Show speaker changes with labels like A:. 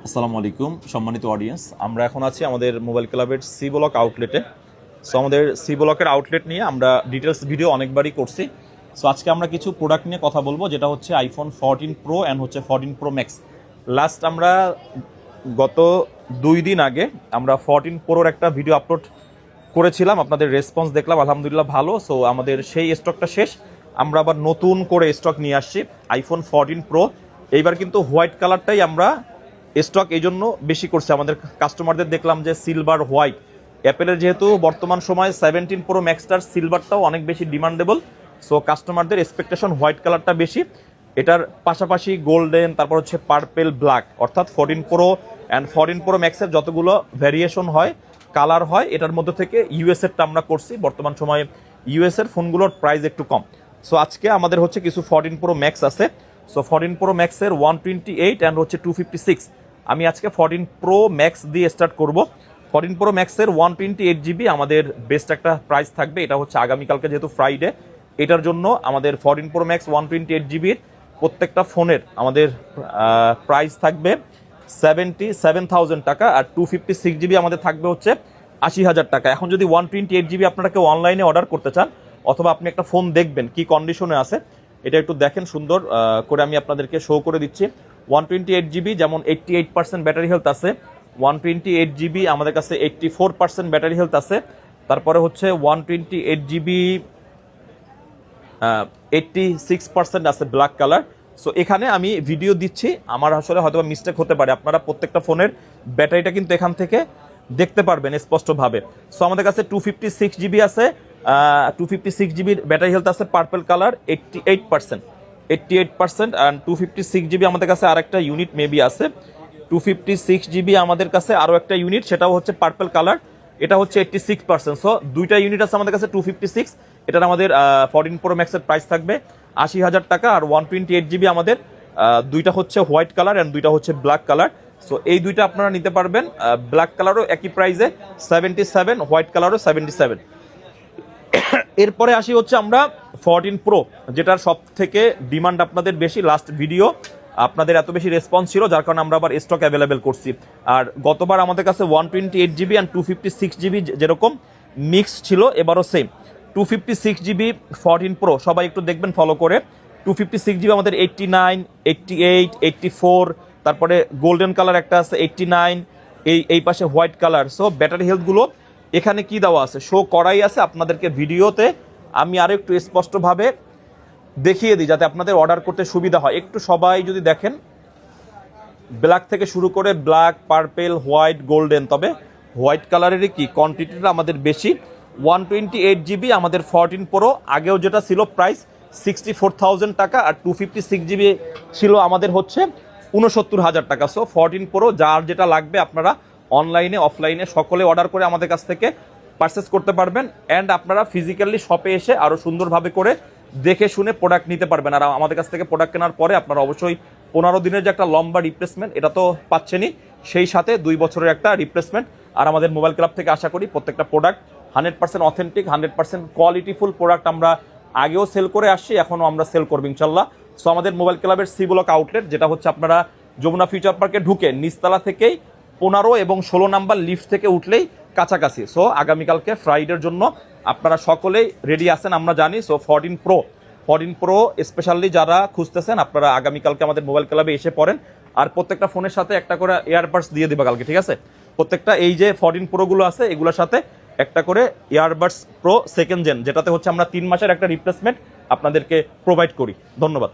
A: আসসালামু আলাইকুম সম্মানিত অডিয়েন্স, আমরা এখন আছি আমাদের মোবাইল ক্লাবের সি ব্লক আউটলেটে। সো আমাদের সি ব্লকের আউটলেট নিয়ে আমরা ডিটেলস ভিডিও অনেকবারই করছি। সো আজকে আমরা কিছু প্রোডাক্ট নিয়ে কথা বলবো, যেটা হচ্ছে আইফোন 14 প্রো অ্যান্ড হচ্ছে 14 প্রো ম্যাক্স। লাস্ট আমরা গত 2 দিন আগে আমরা 14 প্রোর একটা ভিডিও আপলোড করেছিলাম, আপনাদের রেসপন্স দেখলাম আলহামদুলিল্লাহ ভালো। সো আমাদের সেই স্টকটা শেষ, আমরা আবার নতুন করে স্টক নিয়ে আসছি আইফোন 14 প্রো। এইবার কিন্তু হোয়াইট কালারটাই আমরা স্টক এই জন্য বেশি করছে, আমাদের কাস্টমারদের দেখলাম যে সিলভার হোয়াইট, অ্যাপেলের যেহেতু বর্তমান সময় 17 প্রো ম্যাক্সটার সিলভারটাও অনেক বেশি ডিমান্ডেবল, সো কাস্টমারদের এক্সপেকটেশন হোয়াইট কালারটা বেশি। এটার পাশাপাশি গোল্ডেন, তারপর হচ্ছে পার্পেল ব্ল্যাক, অর্থাৎ 14 প্রো অ্যান্ড 14 প্রো ম্যাক্সের যতগুলো ভ্যারিয়েশন হয়, কালার হয়, এটার মধ্যে থেকে ইউএসএরটা আমরা করছি। বর্তমান সময়ে ইউএসএর ফোনগুলোর প্রাইস একটু কম। সো আজকে আমাদের হচ্ছে কিছু 14 প্রো ম্যাক্স আছে। সো 14 প্রো ম্যাক্সের 128 অ্যান্ড হচ্ছে 256। আমি আজকে 14 প্রো ম্যাক্স দিয়ে স্টার্ট করব। 14 প্রো ম্যাক্সের 128 জিবি আমাদের বেস্ট একটা প্রাইস থাকবে। এটা হচ্ছে আগামীকালকে যেহেতু ফ্রাইডে, এটার জন্য আমাদের 14 প্রো ম্যাক্স 128 জিবির প্রত্যেকটা ফোনের আমাদের প্রাইস থাকবে 77,000 টাকা, আর 256 জিবি আমাদের থাকবে হচ্ছে 80,000 টাকা। এখন যদি 128 জিবি আপনারা কেউ অনলাইনে অর্ডার করতে চান, অথবা আপনি একটা ফোন দেখবেন কি কন্ডিশনে আছে, এটা একটু দেখেন সুন্দর করে আমি আপনাদেরকে শো করে দিচ্ছি। 128 জিবি যেমন 88% ব্যাটারি হেলথ আছে, 128 জিবি আমাদের কাছে 84% ব্যাটারি হেলথ আছে। তারপরে হচ্ছে 128 জিবি 86% আছে ব্ল্যাক কালার। সো এখানে আমি ভিডিও দিচ্ছি, আমার আসলে হয়তো মিস্টেক হতে পারে, আপনারা প্রত্যেকটা ফোনের ব্যাটারিটা কিন্তু এখান থেকে দেখতে পারবেন স্পষ্টভাবে। সো আমাদের কাছে 256 জিবি আছে, 256 জিবির ব্যাটারি হেলথ আছে, পার্পল কালার 88%, অ্যান্ড 256 জিবি আমাদের কাছে আরেকটা ইউনিট মেবি আছে। 256 জিবি আমাদের কাছে আরও একটা ইউনিট, সেটাও হচ্ছে পার্পল কালার, এটা হচ্ছে 86%। সো দুইটা ইউনিট আছে আমাদের কাছে 256। এটার আমাদের 14 প্রো ম্যাক্সের প্রাইস থাকবে 80,000 টাকা। আর 128 জিবি আমাদের দুইটা হচ্ছে হোয়াইট কালার অ্যান্ড দুইটা হচ্ছে ব্ল্যাক কালার। সো এই দুইটা আপনারা নিতে পারবেন। ব্ল্যাক কালারও একই প্রাইসে 77, হোয়াইট কালারও 77। এরপরে আসি হচ্ছে আমরা 14 প্রো, যেটার সব থেকে ডিমান্ড আপনাদের বেশি। লাস্ট ভিডিও আপনাদের এত বেশি রেসপন্স ছিল, যার কারণে আমরা আবার স্টক অ্যাভেলেবেল করছি। আর গতবার আমাদের কাছে 128 জিবি অ্যান্ড 256 জিবি যেরকম মিক্স ছিল, এবারও সেম 256 জিবি 14 প্রো। সবাই একটু দেখবেন ফলো করে। 256 জিবি আমাদের 89, 88, 84, তারপরে গোল্ডেন কালার একটা আছে 89, এই পাশে হোয়াইট কালার। সো ব্যাটারি হেলথগুলো এখানে কি দেওয়া আছে শো করাই আছে, আপনাদেরকে ভিডিওতে আমি আরো একটু স্পষ্টভাবে দেখিয়ে দিই যাতে আপনাদের অর্ডার করতে সুবিধা হয়। একটু সবাই যদি দেখেন, ব্ল্যাক থেকে শুরু করে ব্ল্যাক, পার্পেল, হোয়াইট, গোল্ডেন, তবে হোয়াইট কালারেরই কি কোয়ান্টিটিটা আমাদের বেশি। 128 জিবি আমাদের 14 প্রো, আগেও যেটা ছিল প্রাইস 64,000 টাকা, আর 256 জিবি ছিল আমাদের হচ্ছে 69,000 টাকা। সো 14 প্রো যার যেটা লাগবে আপনারা অনলাইনে অফলাইনে সকলে অর্ডার করে আমাদের কাছ থেকে পারচেস করতে পারবেন। অ্যান্ড আপনারা ফিজিক্যালি শপে এসে আরও সুন্দরভাবে করে দেখে শুনে প্রোডাক্ট নিতে পারবেন। আর আমাদের কাছ থেকে প্রোডাক্ট কেনার পরে আপনারা অবশ্যই 15 দিনের যে একটা লম্বা রিপ্লেসমেন্ট, এটা তো পাচ্ছেনই, সেই সাথে 2 বছরের একটা রিপ্লেসমেন্ট। আর আমাদের মোবাইল ক্লাব থেকে আশা করি প্রত্যেকটা প্রোডাক্ট 100% অথেন্টিক, 100% কোয়ালিটিফুল প্রোডাক্ট আমরা আগেও সেল করে আসছি, এখনও আমরা সেল করবো ইনশাল্লাহ। সো আমাদের মোবাইল ক্লাবের সি ব্লক আউটলেট, যেটা হচ্ছে আপনারা যমুনা ফিউচার পার্কে ঢুকে নিচতলা থেকেই 15 এবং 16 নাম্বার লিফট থেকে উঠলেই কাছাকাছি। সো আগামীকালকে ফ্রাইডের জন্য আপনারা সকলেই রেডি আছেন আমরা জানি। সো 14 প্রো স্পেশালি যারা খুঁজতেছেন, আপনারা আগামীকালকে আমাদের মোবাইল ক্লাবে এসে পড়েন। আর প্রত্যেকটা ফোনের সাথে একটা করে ইয়ারবাডস দিয়ে দেবে কালকে, ঠিক আছে? প্রত্যেকটা এই যে 14 প্রোগুলো আছে এগুলোর সাথে একটা করে ইয়ারবাডস প্রো সেকেন্ড জেন, যেটাতে হচ্ছে আমরা 3 মাসের একটা রিপ্লেসমেন্ট আপনাদেরকে প্রোভাইড করি। ধন্যবাদ।